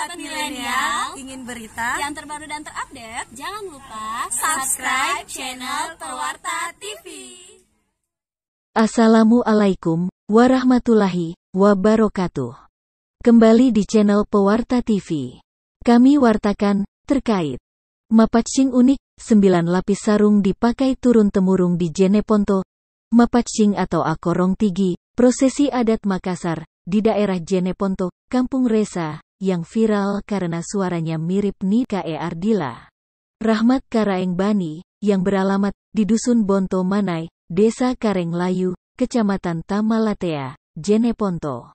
Sobat Milenial, ingin berita yang terbaru dan terupdate? Jangan lupa subscribe channel Pewarta TV. Assalamualaikum warahmatullahi wabarakatuh. Kembali di channel Pewarta TV. Kami wartakan terkait Mapatching unik, 9 lapis sarung dipakai turun-temurung di Jeneponto. Mapatching atau Akorong Tigi, prosesi adat Makassar, di daerah Jeneponto, Kampung Resa, yang viral karena suaranya mirip Nika Ardila. Rahmat Karaeng Bani, yang beralamat di Dusun Bonto Manai, Desa Karenglayu, Kecamatan Tamalatea, Jeneponto.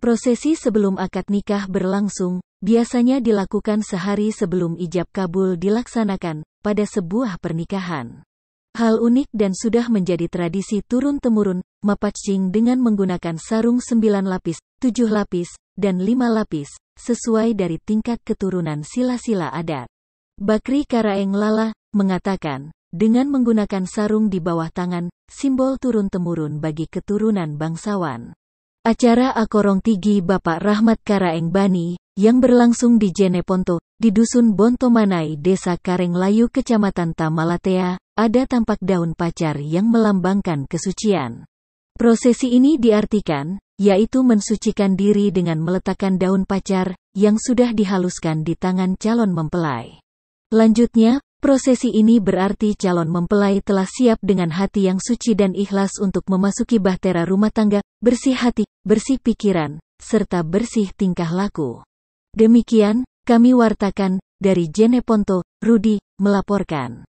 Prosesi sebelum akad nikah berlangsung, biasanya dilakukan sehari sebelum ijab kabul dilaksanakan, pada sebuah pernikahan. Hal unik dan sudah menjadi tradisi turun-temurun, Mapatching dengan menggunakan sarung 9 lapis, 7 lapis, dan 5 lapis, sesuai dari tingkat keturunan sila-sila adat. Bakri Karaeng Lala, mengatakan, dengan menggunakan sarung di bawah tangan, simbol turun-temurun bagi keturunan bangsawan. Acara Akorong Tigi Bapak Rahmat Karaeng Bani, yang berlangsung di Jeneponto, di Dusun Bonto Manai Desa Karenglayu Kecamatan Tamalatea, ada tampak daun pacar yang melambangkan kesucian. Prosesi ini diartikan, yaitu mensucikan diri dengan meletakkan daun pacar, yang sudah dihaluskan di tangan calon mempelai. Lanjutnya, prosesi ini berarti calon mempelai telah siap dengan hati yang suci dan ikhlas untuk memasuki bahtera rumah tangga, bersih hati, bersih pikiran, serta bersih tingkah laku. Demikian, kami wartakan, dari Jeneponto, Rudi, melaporkan.